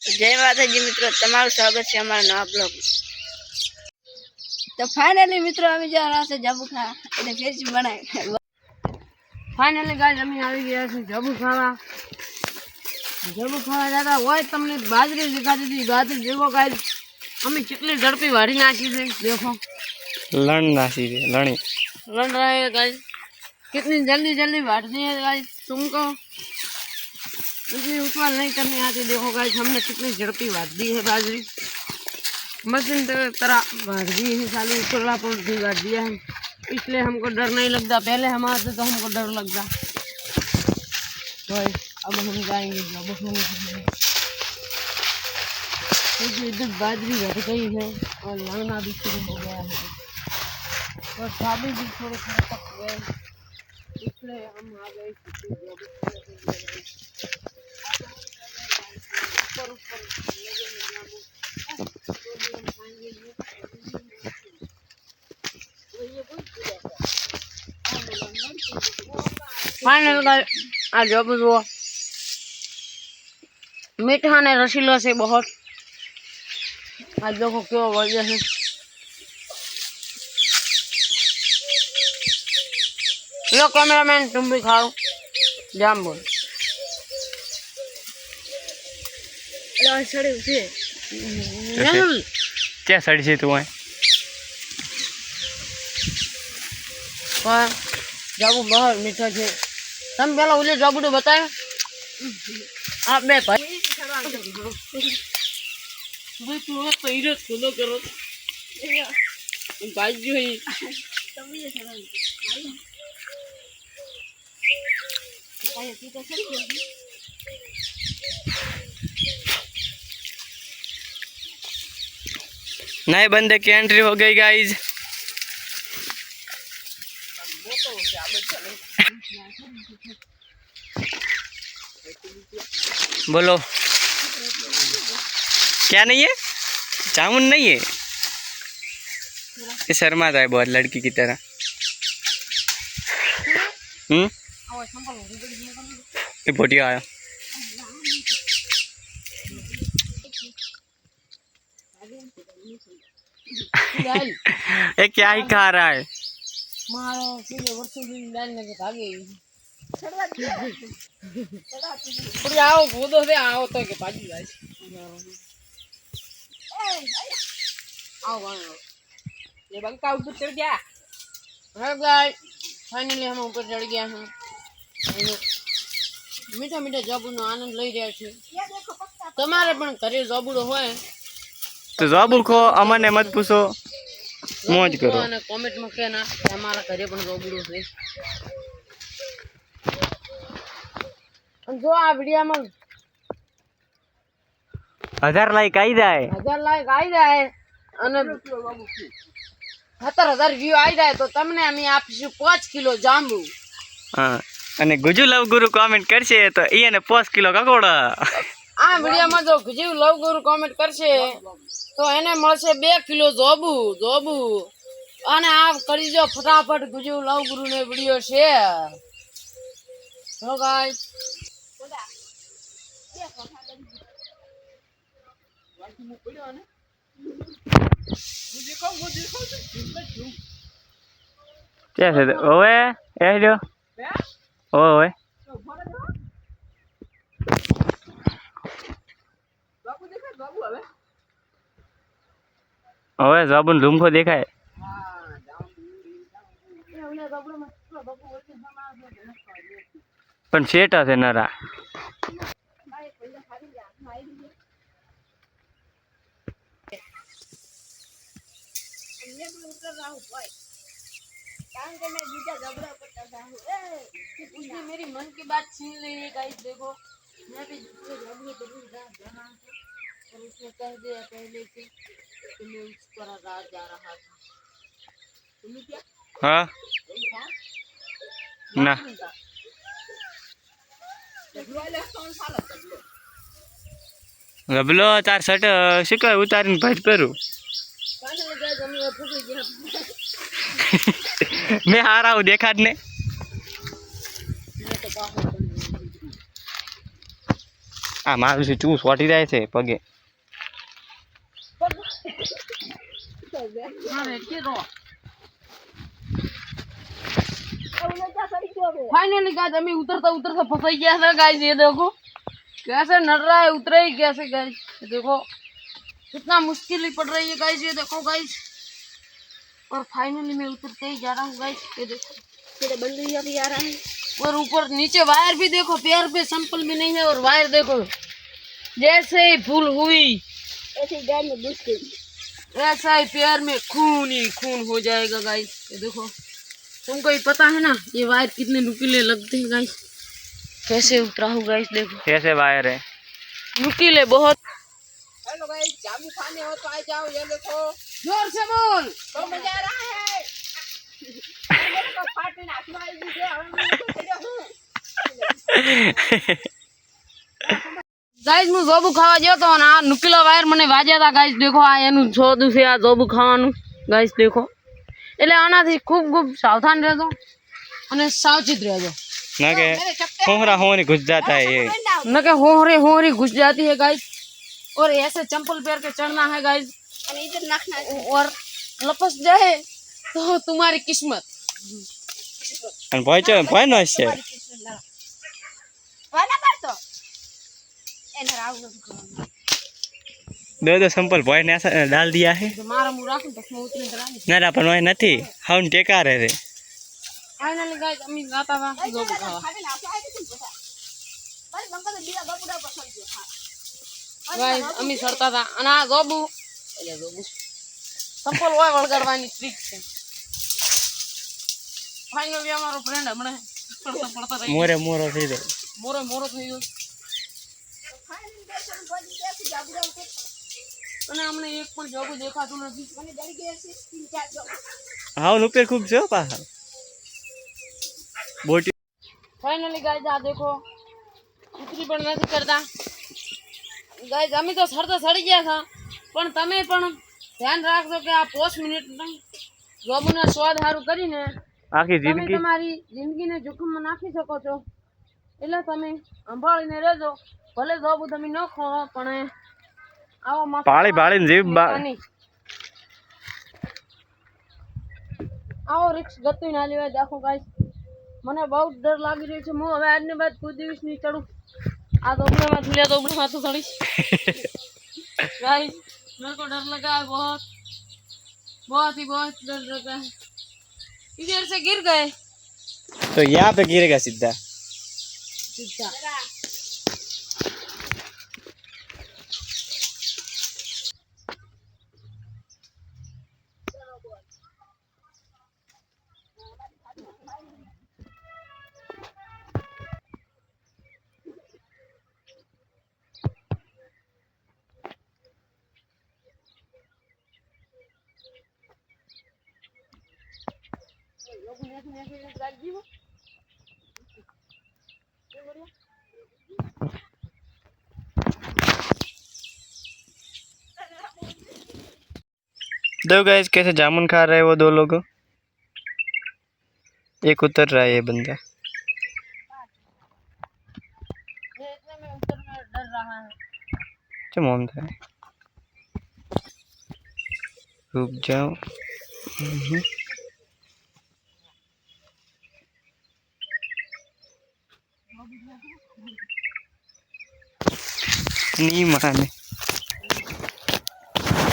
जय माताजी मित्रों, तमाરું स्वागत है हमारा नवा ब्लॉग। तो फाइनली मित्रों अभी जा रहा है जाबू खा એટલે ફેસ બનાય। फाइनली गाइस અમે આવી ગયા છે જાબુ ખાવા જતા હોય તમને બાજરી દેખાતી હતી। બાજરી देखो गाइस અમે કેટલી ઝડપી વાળી નાખી છે। देखो लण नासी लणी लड़ रहा है गाइस, कितनी जल्दी जल्दी वाटती है गाइस। तुमको इतनी उछाल नहीं करनी आती। देखो गाइस हमने कितनी झड़पी वाट दी है बाजरी, मशीन तरह वाट दी है। साली उछला पर भी वाट दिया है, इसलिए हमको डर नहीं लगता। पहले हम आते तो हमको डर लगता। तो अब हम जाएंगे जब खाने के लिए। इधर बाजरी घट गई है और लगना भी शुरू हो गया है और साबी भी थोड़े थोड़े पक गए, इसलिए हम आ गए फाइनल आ जब वो मीठा ने रसीला से बहुत। आज देखो क्यों वजह है। लो कैमरामैन तुम भी खाओ जाम बोल। સડે છે क्या सड़ी से तू है पर जाबू बहुत मीठा है। तुम पहला उले जाबू तो बताए आप बे भाई भाई तू तो हीरो खोलो करो भाई जो है તમે જે સડે કાય તી તો સડી ગઈ। नए बंदे की एंट्री हो गई गाइज। बोलो क्या नहीं है? जामुन नहीं है? ये शर्माता है बहुत लड़की की तरह। ये भोटिया आया ये क्या ही खा रहा है? मारो सीधे वर्षों की डाल लगे भागे पर आओ कूदो से आओ तो के भागी जाए। आओ आओ ये बंका ऊपर चढ़ गया। हेलो गाइस फाइनली हम ऊपर चढ़ गया हैं। मीठा मीठा जाबूनो आनंद લઈ રહ્યા છે। તમારે પણ ઘરે જાબુડો હોય तो जाबू खो, अमने मत पूछो, मौज करो અને કોમેન્ટ માં કહેના કે અમારા ઘરે પણ જાબુડો છે। જો આ વિડિયોમાં 1000 लाइक आई जाए 1000 લાઈક આવી જાય અને 17000 વ્યૂ આવી જાય તો તમને અમે આપીશું 5 કિલો જાંબુ। हाँ અને ગુજુ લવ ગુરુ કોમેન્ટ કરશે તો એને 5 કિલો કકોડા। આ વિડિયોમાં જો ગુજુ લવ ગુરુ કોમેન્ટ કરશે તો એને મળશે 2 કિલો જાંબુ જાંબુ। અને આ કરી જો ફટાફટ ગુજુ લવ ગુરુ ને વિડિયો શેર। હેલો ગાઈસ क्या है ओए ए जो ओए ओए जाबुन लूमखो देखा है पण सेटा से नरा કારણ કે મેં બીજા ઝઘડા કરતા જાઉં उसने मेरी मन की बात छीन ली है गाइस। देखो मैं भी दूसरे झगड़े जरूर जाना और उसने कह दिया पहले से कि मैं उस पर रात जा रहा था। तुम्हें क्या हाँ ना गबलो तार शर्ट शिकाय उतारी भज पेरू मैं हारा हूँ देखा ने આ મારું છે ચૂસ વાટી જાય છે પગે फाइनली गाइस हमें उतरता उतरता फंस गया था गाइस। ये देखो कैसे नड़ रहा है, उतरे ही कैसे गाइस। ये देखो कितना मुश्किल ही पड़ रही है गाइस। ये देखो गाइस और फाइनली मैं उतरते ही जा रहा हूँ गाइस। ये देखो मेरे बंदरिया भी आ रहा है और ऊपर नीचे वायर भी देखो, पैर पे संपल भी नहीं है और वायर देखो जैसे ही फुल हुई ऐसे ही गाय में घुस गई। ऐसा ही पैर में खून ही खून हो जाएगा गाइस। ये देखो तुमको ही पता है ना ये वायर कितने नुकीले लगते हैं गाइस। कैसे उतरा हूँ गाइस, देखो कैसे वायर है नुकीले बहुत। हेलो गाइस, जामू खाने हो तो आ जाओ। ये देखो जोर से बोल तो मजा आ रहा है। मेरे को पार्टी ना सुनाई दीजिए, हम गाइस मैं जोबू खावा गयो तो ना नुकीला वायर मने वाज्या था गाइस। देखो आ एनु छोदू से आ जोबू खावानु गाइस। देखो એટલે આનાથી ખૂબ ખૂબ સાવધાન રહેજો અને સાવચેત રહેજો ना के होहरा होने घुस जाता है ये न के होहरी घुस जाती है गाइस। और ऐसे चंपल पैर के चढ़ना है गाइस और इधर नाखना है और लपस जाए तो तुम्हारी किस्मत। અને ભાઈ છે ભાઈ નો છે वाला बात तो एने राव न दो संपल भाई ने ऐसा डाल दिया है तो मारा मुंह राखूं तो मैं उतने करानी। ना ना पण નથી હાઉન ટેકા રે फाइनली गाइस अमी जाता था जोबू खावा खाने ना आए थे बता बस बंका तो बिना बाबूड़ा पसंद जो हां गाइस अमी सरता था અને આ જોબુ એટલે જોબુ સંપલ હોય વળગાડવાની ટ્રીક છે। ફાઇનલી અમારો ફ્રેન્ડ હમણે પડતા રહી મોરે મોરો થઈ જાય મોરો મોરો થઈ ગયો खाने दर्शन बड़ी कैसे जाबूड़ा उठे અને અમને એક પણ જોબુ દેખાતું નથી। મને ડરી ગયા છે 3-4 જો હાઉન ઉપર ખૂબ છે પાછા બોટી फाइनली गाइस आ देखो उतरी पण નથી કરતા गाइस। અમે તો સરતા સડી ગયા था પણ તમે પણ ધ્યાન રાખજો કે આ 5 મિનિટ નહીં જોબુના સ્વાદ હારું કરીને આખી તમે જિંદગી તમારી જિંદગીને જોખમમાં નાખી શકો છો। એટલે તમે સંભાળીને રહેજો। ભલે જોબુ તમે ન ખાઓ પણ આવો મસ્ત પાળી પાળીને જીવ આવો રિક્સ ગતું ના લેવાય। देखो गाइस મને બહુ ડર લાગી રહ્યો છે। હું હવે આજની બાદ કોઈ દિવસ નહીં ચડું આ દોબડામાં થુલિયા દોબડામાં તો ચડીશ गाइस। मेरे को डर लगा है बहुत बहुत ही बहुत डर लगा है। इधर से गिर गए तो यहाँ पे गिरेगा सीधा सीधा दो गाइस कैसे जामुन खा रहे हैं वो दो लोग एक उतर रहा है ये बंदा ये इतने में उतरने डर रहा है। क्या मानता है रुक जाओ नहीं माने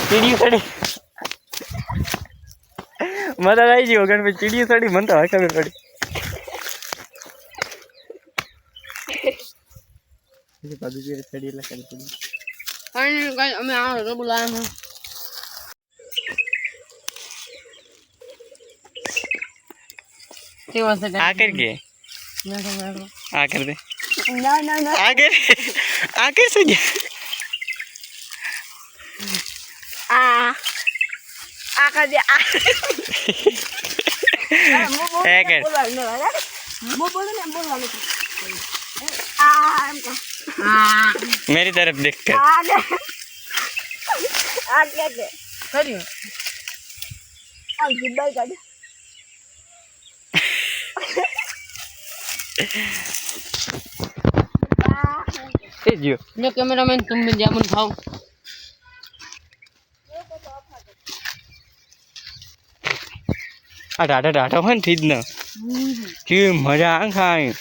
चिड़ी सड़ी मजा आई जी होगन में चिड़ी सड़ी मन तो खबर पड़ी ये बाजू की सड़ी लगा पड़ी फाइनली गाइस हमें आ रहा बुलाया है के वास्ते आकर के बैठो आकर दे ना ना ना आकर आकर से जा आ आका दे आ आकर वो बोलो ना बोलवाने आ हमको मेरी तरफ देख कर आगे दे करियो आ गुड कर એ જો लो कैमरामैन तुम भी जामुन खाओ। આ ટાટા ટાટા હોય ને થી જ ને કેવી મજા આવે ખાય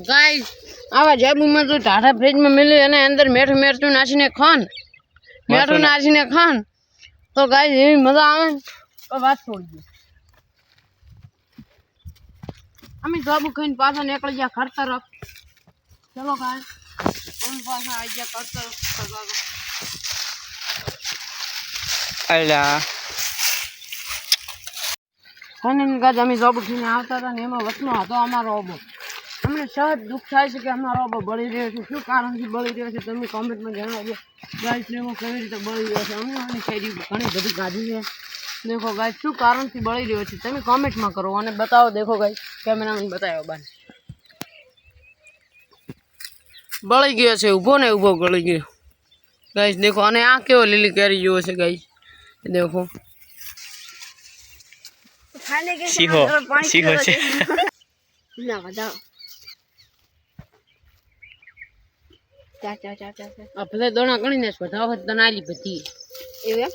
गाइस आवा जाबू में तो टाटा फ्रिज में मिले અને અંદર મેઠું મેઠું નાખીને ખાન મેઠું નાખીને ખાન તો ગાइस એવી મજા આવે ને તો વાત છોડી દે। અમે જાબુ ખાઈને પાછા નીકળી ગયા ઘર તરફ। ચલો ગાइस हम पाछा आई ગયા ઘર તરફ। અલા અને ગાइस અમે જાબુ ખાઈને આવતા હતા ને એમાં વચનો હતો અમારો ઓબો। અમને સહજ દુઃખ થાય છે કે અમારો ઓબો બળી રહ્યો છે। શું કારણથી બળી રહ્યો છે તમે કોમેન્ટમાં જણાવજો ગાइस। દેખો કેવી રીતે બળી રહ્યો છે। અમે આની શેરી ઘણી બધી ગાડી છે। देखो गाइस શું કારણથી બળી રહ્યો છે તમે કોમેન્ટમાં કરો અને બતાવો। देखो गाइस કેમેરામેન બતાવો બાર બળી ગયો છે ઊભો ને ઊભો ગળી ગયો गाइस। देखो અને આ કેવો લીલી કેરી જેવો છે गाइस। देखो खाने के सीहो सीहो છે ना बताओ चा चा चा चा આપણે દોણા ગણીને બતાવો તને આલી બધી એવું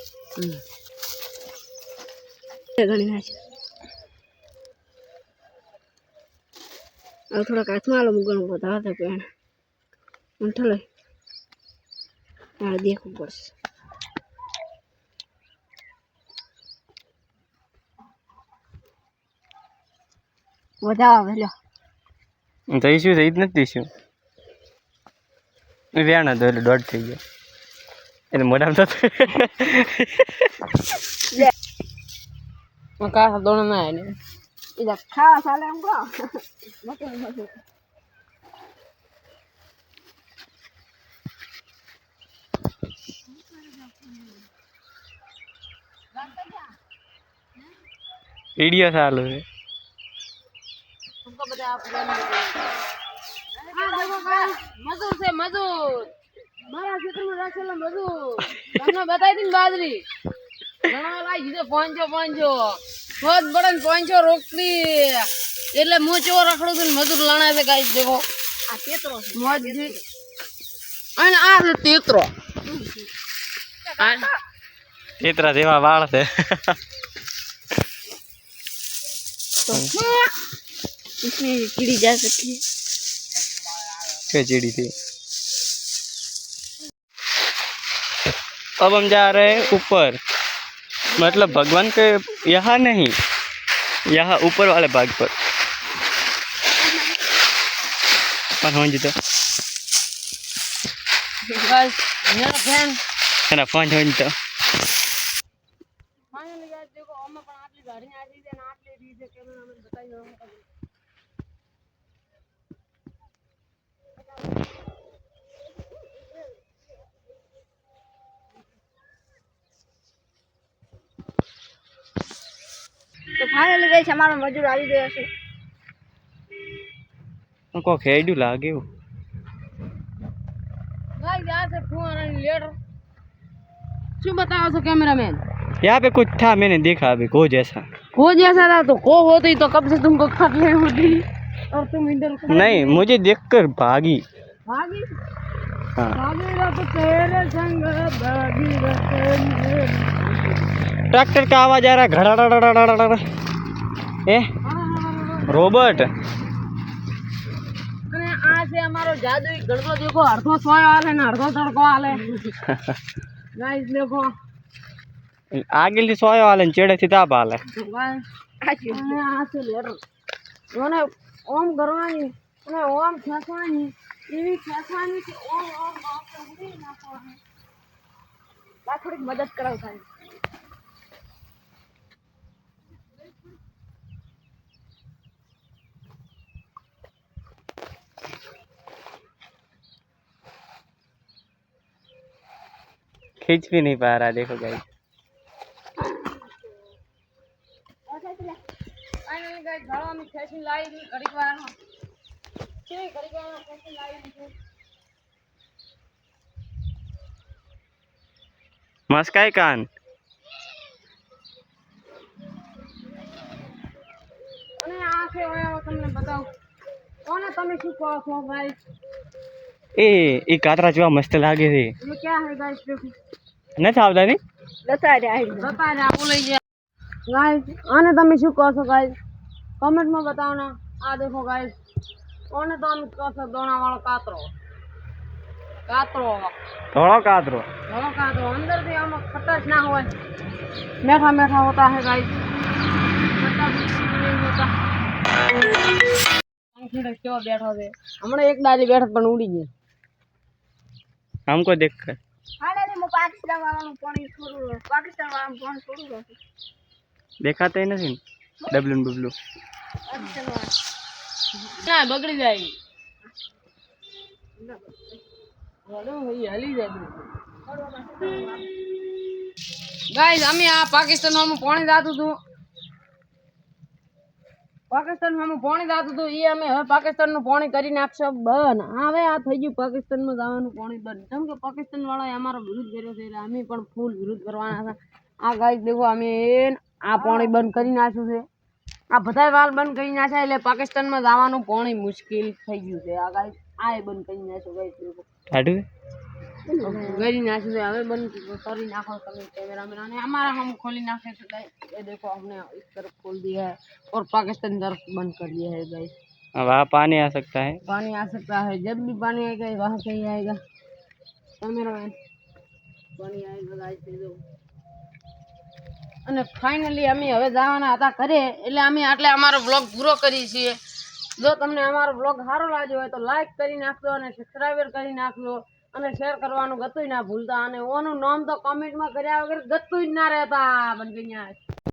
ઘણી ના છે હવે થોડા કાચમાં આલો મુગણ બતાવો તો પેણ ઉઠલો આ દેખવું પડશે વધાવો વેલો દઈશું થઈ જ નથી દઈશું વ્યાણા તો એટલે દોઢ થઈ ગયો એટલે મોઢામાં તો કાસા દોણા ના આલે इधर खावा साले हमको मत मत वीडियो चालू है तुमको बता आप हां देखो गाइस मजदूर से मजदूर मारा क्षेत्र में रखेला मजदूर તમને બતાઈ દી બાજરી ઘણા લાઈ દીધો 500 बहुत बड़ा 500 रोकली એટલે હું ચો રખડું છું મજૂર લાણા છે ગાઈસ। देखो आ तेतरो મોજી અને આ છે તેતરો તેતરા જેવા વાળ છે तो इसमें कीड़ी जा सकती है क्या चिड़ी थी। अब हम जा रहे हैं ऊपर मतलब भगवान के यहाँ नहीं यहाँ ऊपर वाले भाग पर पहुँच तो गाइस मेरा फैन है ना पहुँच तो फाइनली गाइस देखो हम પણ આટલી ગાડી આ છે ને આટલી રી છે કેમેરામેન બતાઈ દો हमको। तो फाइनली गई हमारा मजूर આવી ગયો છે को खेडू लागे गाइस यहाँ से फुहारानी लेटर શું बताओ છો कैमरामैन। यहाँ पे कुछ था मैंने देखा अभी को जैसा को जैसा था तो को होती तो कब से तुमको खट ले होती और तुम इधर नहीं मुझे देखकर भागी भागी हाँ भागी तो तेरे संग भागी ट्रैक्टर का आवाज आ रहा है घड़ा ए रोबोट અને આ છે અમારો જાદુઈ ગણપતિ। देखो અડધો સોયો આલે ને અડધો તડકો આલે गाइस। देखो आगे से सोया वाले चेड़े थी ताप आले અને આ છે લેટર મને ઓમ કરવાની અને ઓમ ખેંચવાની એવી ખેંચવાની કે ઓમ ઓમ ઓમ ઉડી નાખવાની બા થોડીક મદદ કરાવ થાય खींच भी नहीं पा रहा देखो गाइस। फाइनली गाइस ઘણો અમે ખેંચી લાવી દીધી ઘડીક વારમાં કેવી ઘડીક વારમાં ખેંચી લાવી દીધી मस्काई कान અને આ છે હવે તમને બતાવું કોને તમે શું કહો છો ગાઈસ? એ કાતરા જેવા મસ્ત લાગે છે. ये क्या है गाइस? देखो નથી આવતા નહીં? બતા રહ્યા બતા રે આપો લઈ ગયા ગાઈસ. આને તમે શું કહો છો ગાઈસ? કમેન્ટમાં બતાવો ને. આ દેખો ગાઈસ, ઓને તો અમે કહો છો દોણા વાળો કાતરો. કાતરો થોડો કાતરો. ઘણો કાતરો અંદર થી આમાં ખટાશ ના હોય, મીઠા મીઠા હોતા है गाइस. ખટાશ नहीं होता. પંખીડો કેવો બેઠો છે હમણાં, એક ડાલી બેઠો પણ ઉડી ગઈ. हमको देख कर હાડે મો પાકિસ્તાન વાળાનું પાણી થોડું, પાકિસ્તાન વાળાનું પાણી થોડું હતું. देखाते ही नहीं डब्लू बबलू. પાકિસ્તાન વાળા ના બગડી જાય. હલી જાય ગાઈસ. અમે આ પાકિસ્તાન માં પાણી જાતું હતું, પાકિસ્તાન માં પાણી જાતું હતું. એ અમે હવે પાકિસ્તાન નું પાણી કરી નાખશો બંધ. હવે આ થઈ ગયું પાકિસ્તાન માં જવાનું પાણી બંધ. કેમ કે પાકિસ્તાન વાળા અમારો વિરોધ કર્યો છે એટલે અમે પણ ફૂલ વિરોધ કરવાના છે. આ ગાઈસ દેખો, અમે આ પાણી બંધ કરી નાખ્યું છે. આ બધા વાલ બંધ કરી નાખ્યા એટલે પાકિસ્તાન માં જવાનું પાણી મુશ્કેલ થઈ ગયું છે. આ ગાઈસ આ બંધ કરી નાખ્યું ગાઈસ દેખો, काटू કરી નાખ્યું છે. હવે બંધ કરી નાખો તમે कैमरामैन. અને हमारा हम खोली नाखे तो गाइस ये देखो, हमने इस तरफ खोल दिया है और पाकिस्तान तरफ बंद कर दिया है गाइस. अब वहाँ पानी आ सकता है. पानी आ सकता है, जब भी पानी आएगा वहाँ से ही आएगा. कैमरामैन पानी आएगा गाइस देखो. અને ફાઇનલી અમે હવે જવાના હતા ઘરે, એટલે અમે આટલે અમારો બ્લોગ પૂરો કરીએ છીએ. જો તમને અમારો બ્લોગ સારો લાગ્યો હોય તો લાઈક કરી નાખજો અને સબસ્ક્રાઈબર કરી નાખજો અને શેર કરવાનું ગતું ના ભૂલતા. અને ઓનું નામ તો કમેન્ટમાં કર્યા વગર ગતું જ ના રહેતા. બન ગયા